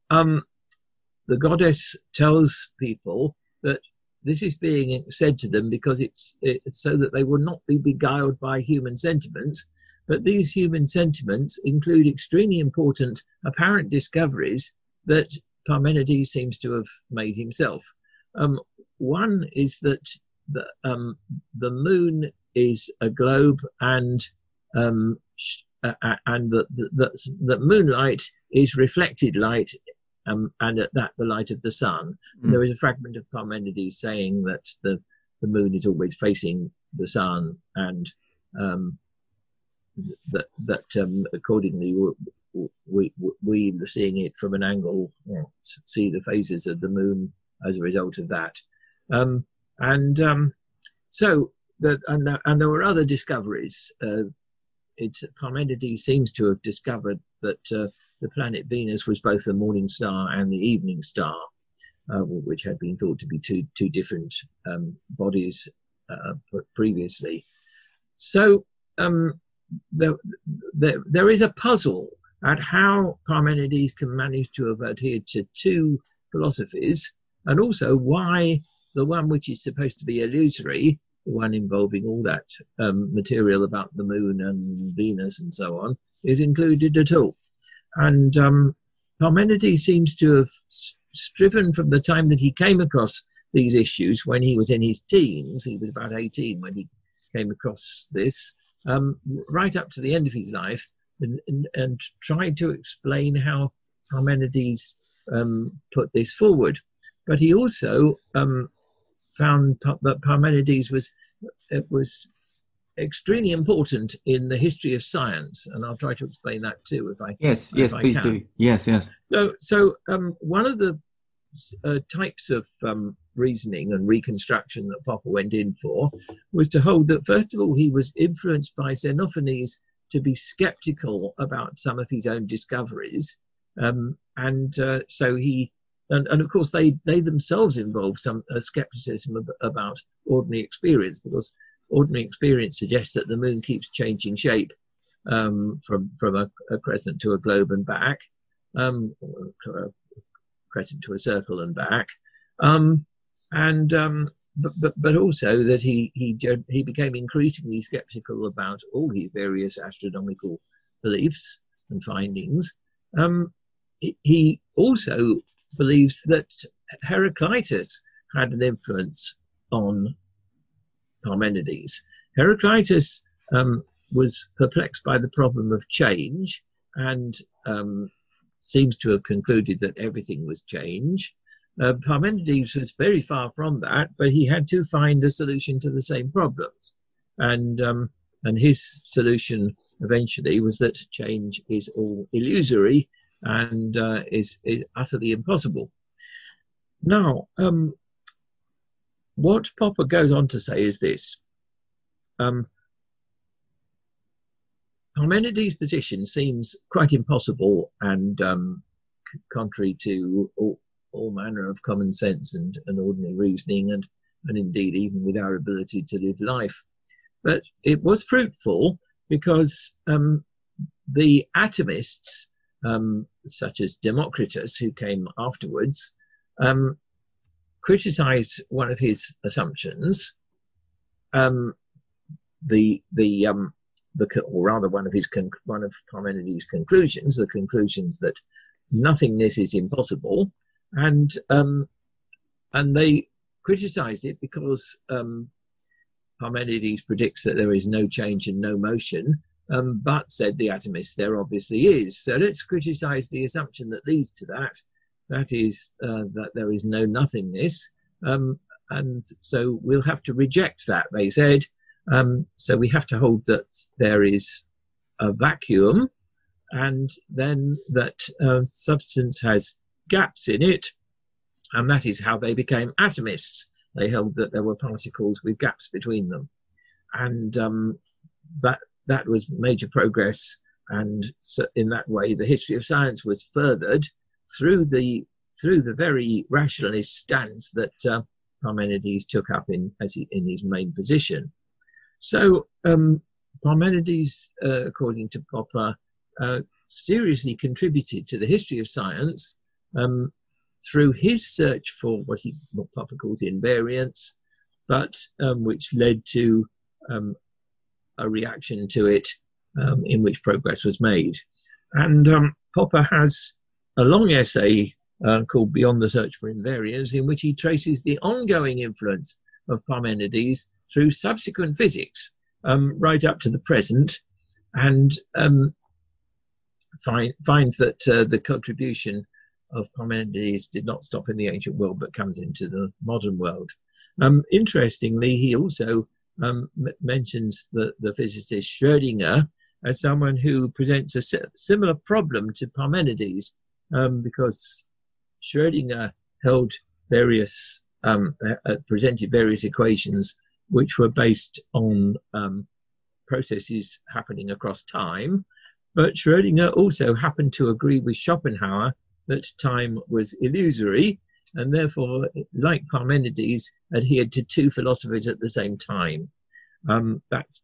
the goddess tells people that this is being said to them because it's so that they will not be beguiled by human sentiments. But these human sentiments include extremely important apparent discoveries that Parmenides seems to have made himself. One is that the moon is a globe, and that moonlight is reflected light and at that the light of the sun. And there is a fragment of Parmenides saying that the moon is always facing the sun, and that accordingly we seeing it from an angle see the phases of the moon as a result of that. So there were other discoveries. Parmenides seems to have discovered that the planet Venus was both the morning star and the evening star, which had been thought to be two different bodies previously. So there is a puzzle at how Parmenides can manage to have adhered to two philosophies, and also why the one which is supposed to be illusory, the one involving all that material about the moon and Venus and so on, is included at all. And Parmenides seems to have striven from the time that he came across these issues when he was in his teens. He was about 18 when he came across this, right up to the end of his life, and tried to explain how Parmenides put this forward. But he also found that Parmenides was extremely important in the history of science, and I'll try to explain that too if I yes please do. Yes. So one of the types of reasoning and reconstruction that Popper went in for was to hold that, first of all, he was influenced by Xenophanes to be skeptical about some of his own discoveries, so he and of course they themselves involve some skepticism about ordinary experience, because ordinary experience suggests that the moon keeps changing shape from a crescent to a globe and back, a crescent to a circle and back, but also that he became increasingly skeptical about all his various astronomical beliefs and findings. He also believes that Heraclitus had an influence on Parmenides. Heraclitus was perplexed by the problem of change, and seems to have concluded that everything was change. Parmenides was very far from that, but he had to find a solution to the same problems. And his solution eventually was that change is all illusory and is utterly impossible. Now, what Popper goes on to say is this. Parmenides' position seems quite impossible and contrary to all manner of common sense and ordinary reasoning, and indeed even with our ability to live life. But it was fruitful because the atomists, such as Democritus, who came afterwards, criticized one of his assumptions, or rather one of Parmenides' conclusions, the conclusions that nothingness is impossible, and they criticized it because Parmenides predicts that there is no change and no motion, but, said the atomists, there obviously is. So let's criticize the assumption that leads to that. That is that there is no nothingness, and so we'll have to reject that, they said. So we have to hold that there is a vacuum, and then that substance has gaps in it, and that is how they became atomists. They held that there were particles with gaps between them, and that was major progress. And so in that way, the history of science was furthered through the very rationalist stance that Parmenides took up in his main position. So Parmenides, according to Popper, seriously contributed to the history of science through his search for what Popper calls invariance, but which led to a reaction to it in which progress was made. And Popper has a long essay called Beyond the Search for Invariance, in which he traces the ongoing influence of Parmenides through subsequent physics right up to the present, and finds that the contribution of Parmenides did not stop in the ancient world, but comes into the modern world. Interestingly, he also mentions the physicist Schrödinger as someone who presents a similar problem to Parmenides, because Schrödinger held presented various equations which were based on processes happening across time. But Schrödinger also happened to agree with Schopenhauer that time was illusory, and therefore, like Parmenides, adhered to two philosophers at the same time. That's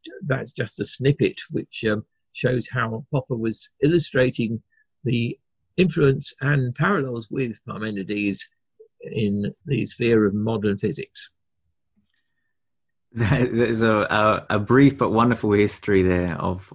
just a snippet which shows how Popper was illustrating the influence and parallels with Parmenides in the sphere of modern physics. There's a brief but wonderful history there of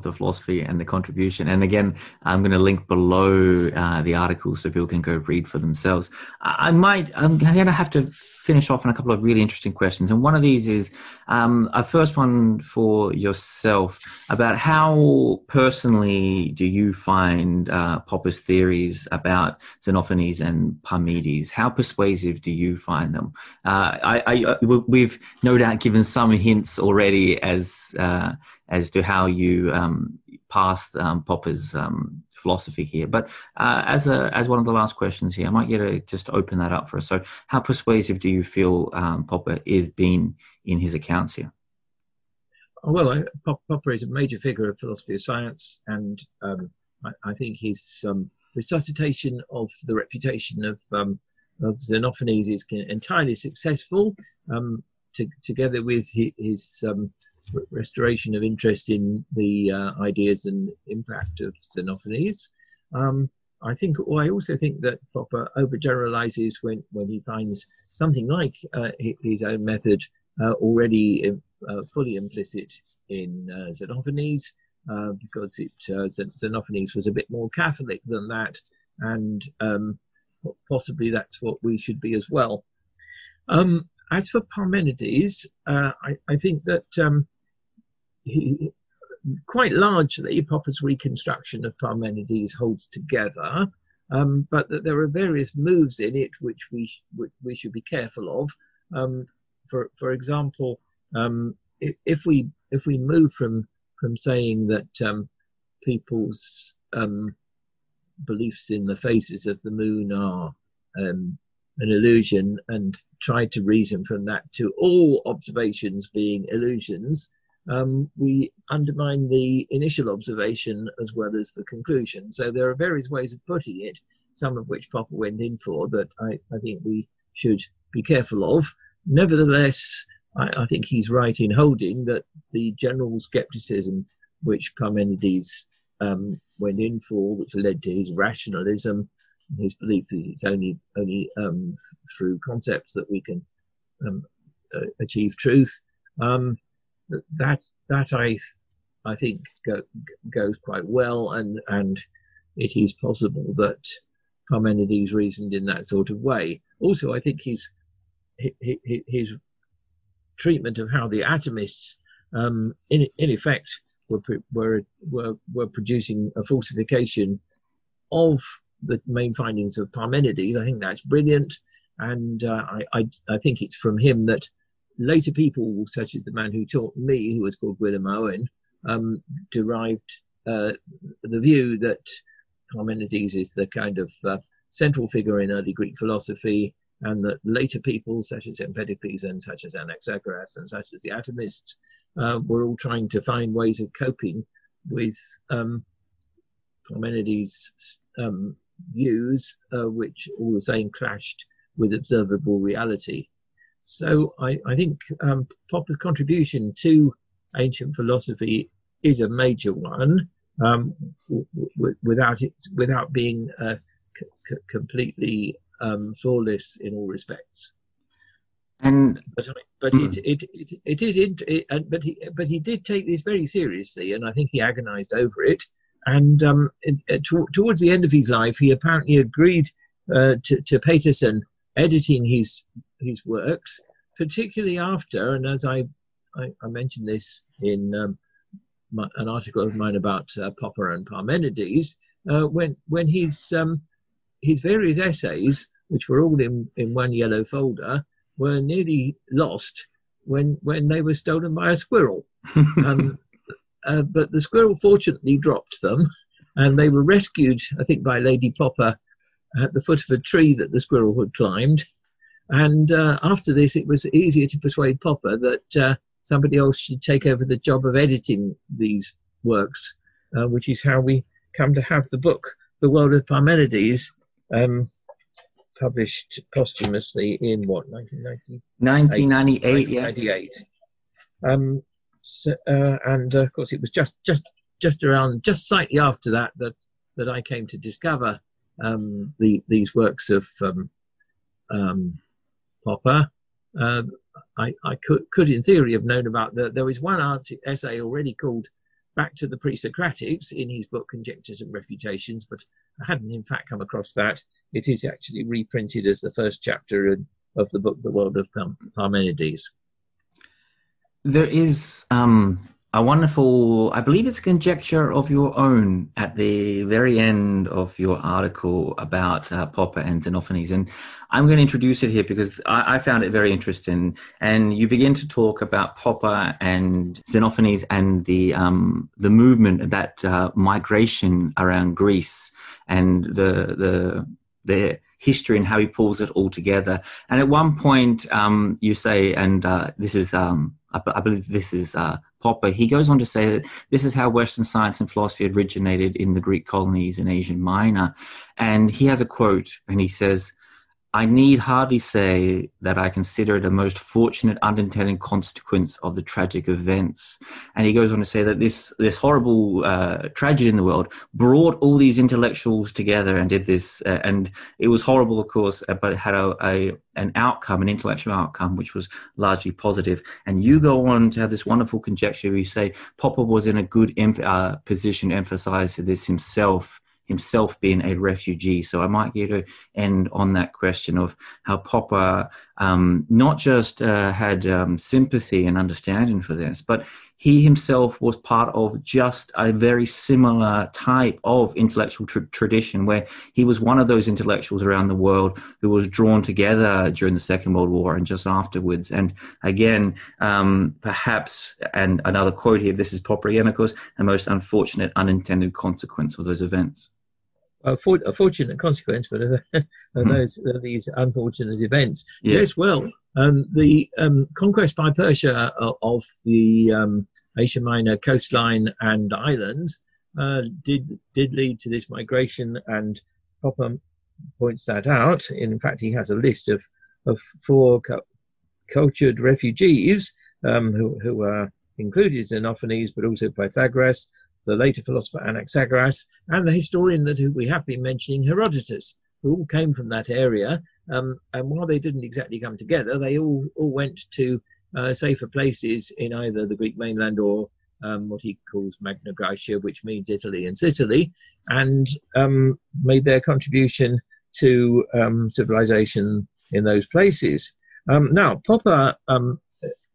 the philosophy and the contribution. And again, I'm going to link below the article so people can go read for themselves. I'm going to have to finish off on a couple of really interesting questions. And one of these is a first one for yourself about how personally do you find Popper's theories about Xenophanes and Parmenides? How persuasive do you find them? We've no doubt given some hints already as to how you passed Popper's philosophy here, but as one of the last questions here, I might get to just open that up for us. So, how persuasive do you feel Popper is being in his accounts here? Well, Popper is a major figure of philosophy of science, and I think his resuscitation of the reputation of Xenophanes is entirely successful. Together with his restoration of interest in the ideas and impact of Xenophanes. I also think that Popper overgeneralizes when he finds something like his own method already fully implicit in Xenophanes, because Xenophanes was a bit more Catholic than that, and possibly that's what we should be as well. As for Parmenides, I think that quite largely Popper's reconstruction of Parmenides holds together, but that there are various moves in it which we should be careful of. For example, if we move from saying that people's beliefs in the phases of the moon are an illusion, and try to reason from that to all observations being illusions, we undermine the initial observation as well as the conclusion. So there are various ways of putting it, some of which Popper went in for, that I think we should be careful of. Nevertheless, I think he's right in holding that the general skepticism which Parmenides went in for, which led to his rationalism, his belief that it's only through concepts that we can achieve truth. That I think goes quite well, and it is possible that Parmenides reasoned in that sort of way. Also, I think his treatment of how the atomists, in effect, were producing a falsification of the main findings of Parmenides. I think that's brilliant, and I think it's from him that later people, such as the man who taught me, who was called William Owen, derived the view that Parmenides is the kind of central figure in early Greek philosophy, and that later people, such as Empedocles and such as Anaxagoras and such as the atomists, were all trying to find ways of coping with Parmenides' views, which all the same clashed with observable reality. So I think Popper's contribution to ancient philosophy is a major one, without being completely flawless in all respects. And but he did take this very seriously, and I think he agonized over it. And towards the end of his life, he apparently agreed to Peterson editing his works, particularly after, and as I mentioned this in an article of mine about Popper and Parmenides, when his his various essays, which were all in one yellow folder, were nearly lost when they were stolen by a squirrel. But the squirrel fortunately dropped them, and they were rescued, I think, by Lady Popper at the foot of a tree that the squirrel had climbed. And after this, it was easier to persuade Popper that somebody else should take over the job of editing these works, which is how we come to have the book, The World of Parmenides, published posthumously in what, 1998? 1998. And of course, it was just slightly after that I came to discover these works of Popper. I could in theory have known about there was one essay already called Back to the Pre-Socratics in his book Conjectures and Refutations, but I hadn't in fact come across that. It is actually reprinted as the first chapter of the book The World of Parmenides. There is a wonderful, I believe it's a conjecture of your own at the very end of your article about Popper and Xenophanes. And I'm going to introduce it here because I found it very interesting. And you begin to talk about Popper and Xenophanes and the movement, that migration around Greece and the history and how he pulls it all together. And at one point you say, and this is, I believe this is Popper, he goes on to say that this is how Western science and philosophy originated in the Greek colonies in Asia Minor. And he has a quote, and he says, "I need hardly say that I consider it a most fortunate unintended consequence of the tragic events." And he goes on to say that this horrible tragedy in the world brought all these intellectuals together and did this. And it was horrible, of course, but it had an outcome, an intellectual outcome, which was largely positive. And you go on to have this wonderful conjecture where you say Popper was in a good position to emphasize this himself being a refugee. So I might get to end on that question of how Popper not just had sympathy and understanding for this, but he himself was part of just a very similar type of intellectual tradition where he was one of those intellectuals around the world who was drawn together during the Second World War and just afterwards. And again, perhaps, and another quote here, this is Popperian, of course, a most unfortunate unintended consequence of those events. A fortunate consequence, but these unfortunate events. Yes, well, the conquest by Persia of the Asia Minor coastline and islands did lead to this migration, and Popper points that out. In fact, he has a list of 4 cultured refugees who were included Xenophanes, but also Pythagoras, the later philosopher Anaxagoras, and the historian that we have been mentioning, Herodotus, who all came from that area. And while they didn't exactly come together, they all went to safer places in either the Greek mainland or what he calls Magna Graecia, which means Italy and Sicily, and made their contribution to civilization in those places. Now, Popper,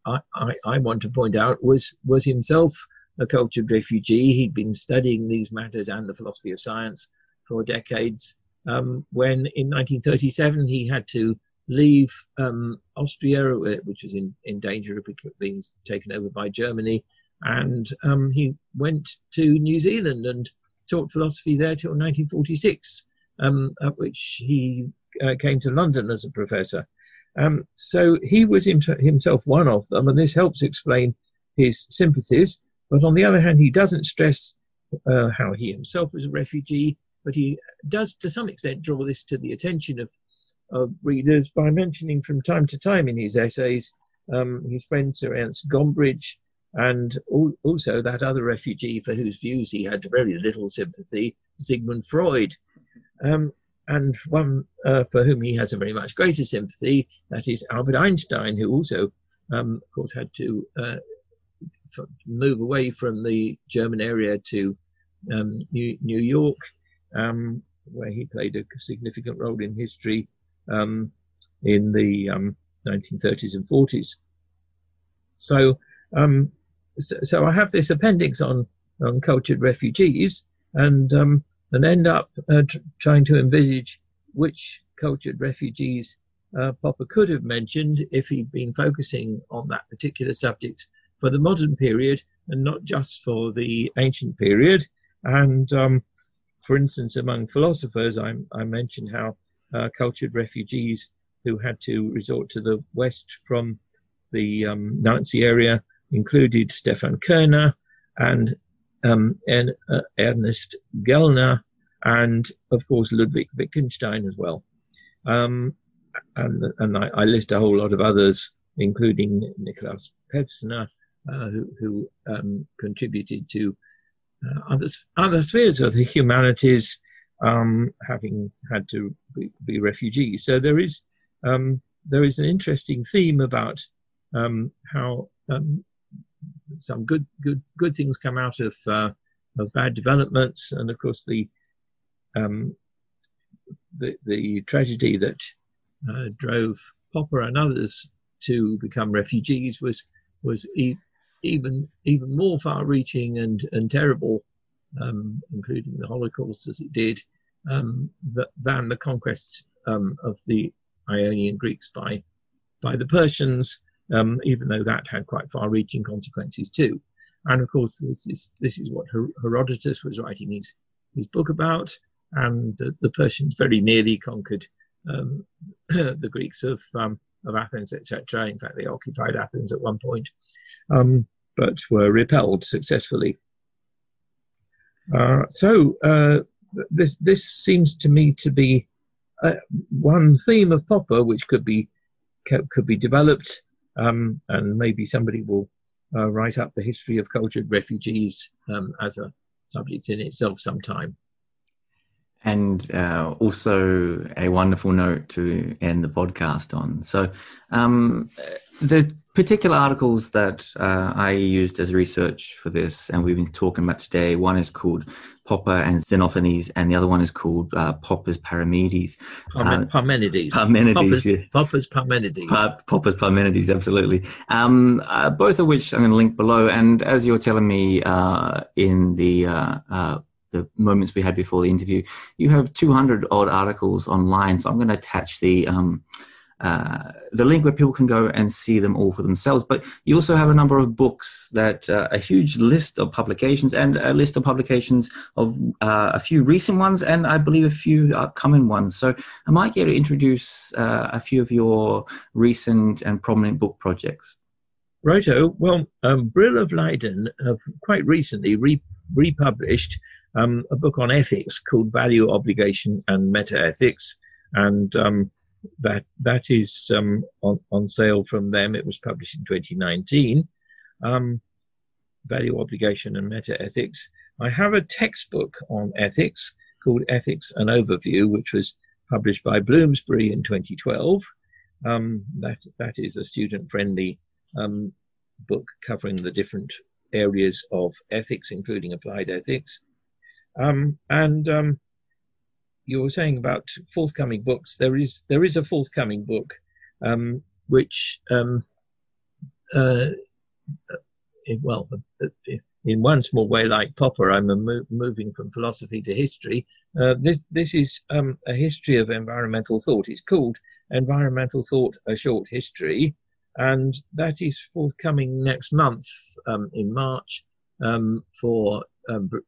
I want to point out, was himself a cultured refugee. He'd been studying these matters and the philosophy of science for decades. When in 1937 he had to leave Austria, which was in danger of being taken over by Germany, and he went to New Zealand and taught philosophy there till 1946, at which he came to London as a professor. So he was himself one of them, and this helps explain his sympathies. But on the other hand, he doesn't stress how he himself was a refugee, but he does to some extent draw this to the attention of readers by mentioning from time to time in his essays his friend Sir Ernst Gombrich, and also that other refugee for whose views he had very little sympathy, Sigmund Freud. And one for whom he has a very much greater sympathy, that is Albert Einstein, who also, of course, had to move away from the German area to New York, where he played a significant role in history in the 1930s and 40s. So I have this appendix on cultured refugees, and end up trying to envisage which cultured refugees Popper could have mentioned if he'd been focusing on that particular subject for the modern period and not just for the ancient period. And for instance, among philosophers, I mentioned how cultured refugees who had to resort to the West from the Nazi area included Stefan Kerner and Ernest Gellner, and of course Ludwig Wittgenstein as well. And I list a whole lot of others, including Niklaus Pevsner, who contributed to other spheres of the humanities, having had to be refugees. So there is an interesting theme about how some good things come out of bad developments, and of course the tragedy that drove Popper and others to become refugees was even more far-reaching and terrible, including the Holocaust as it did, than the conquest of the Ionian Greeks by the Persians, even though that had quite far-reaching consequences too. And of course, this is what Herodotus was writing his book about, and the Persians very nearly conquered the Greeks of Athens, etc. In fact, they occupied Athens at one point, but were repelled successfully. So this seems to me to be one theme of Popper which could be developed, and maybe somebody will write up the history of cultured refugees as a subject in itself sometime. And also a wonderful note to end the podcast on. So the particular articles that I used as research for this, and we've been talking about today, one is called Popper and Xenophanes, and the other one is called Popper's Parmenides. Parmenides. Parmenides, yeah. Popper's Parmenides. Popper's Parmenides, absolutely. Both of which I'm going to link below. And as you're telling me in the moments we had before the interview, you have 200 odd articles online. So I'm going to attach the link where people can go and see them all for themselves. But you also have a number of books, that a huge list of publications, and a list of publications of a few recent ones, and I believe a few upcoming ones. So I might get to introduce a few of your recent and prominent book projects. Righto. Well, Brill of Leiden have quite recently republished a book on ethics called Value, Obligation and Meta-Ethics, and that is on sale from them. It was published in 2019. Value, Obligation and Meta-Ethics. I have a textbook on ethics called Ethics, an Overview, which was published by Bloomsbury in 2012. That is a student-friendly book covering the different areas of ethics, including applied ethics. And you were saying about forthcoming books. There is a forthcoming book, which, in one small way, like Popper, I'm moving from philosophy to history. This is a history of environmental thought. It's called Environmental Thought: A Short History, and that is forthcoming next month in March for the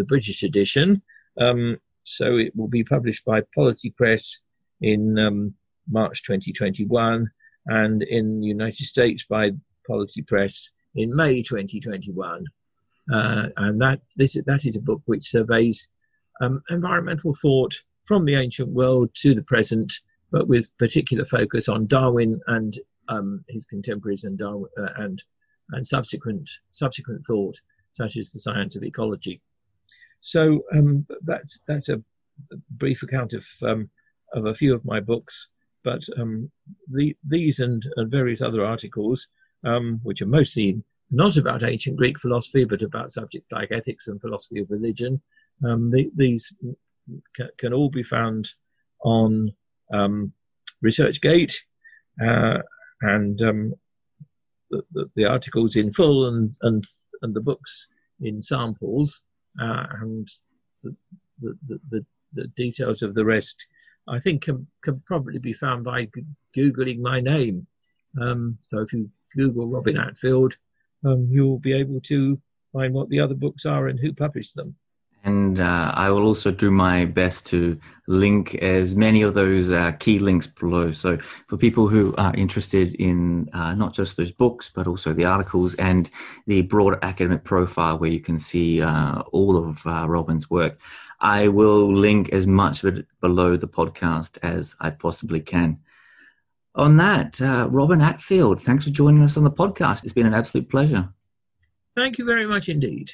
British edition. So it will be published by Polity Press in March 2021, and in the United States by Polity Press in May 2021. And that is a book which surveys environmental thought from the ancient world to the present, but with particular focus on Darwin and his contemporaries, and Darwin and subsequent thought, such as the science of ecology. So that's a brief account of a few of my books, but these and various other articles, which are mostly not about ancient Greek philosophy, but about subjects like ethics and philosophy of religion, these can all be found on ResearchGate, and the articles in full and the books in samples, and the the details of the rest, I think, can probably be found by Googling my name. So if you Google Robin Attfield, you'll be able to find what the other books are and who published them. And I will also do my best to link as many of those key links below. So for people who are interested in not just those books, but also the articles and the broader academic profile where you can see all of Robin's work, I will link as much of it below the podcast as I possibly can. On that, Robin Attfield, thanks for joining us on the podcast. It's been an absolute pleasure. Thank you very much indeed.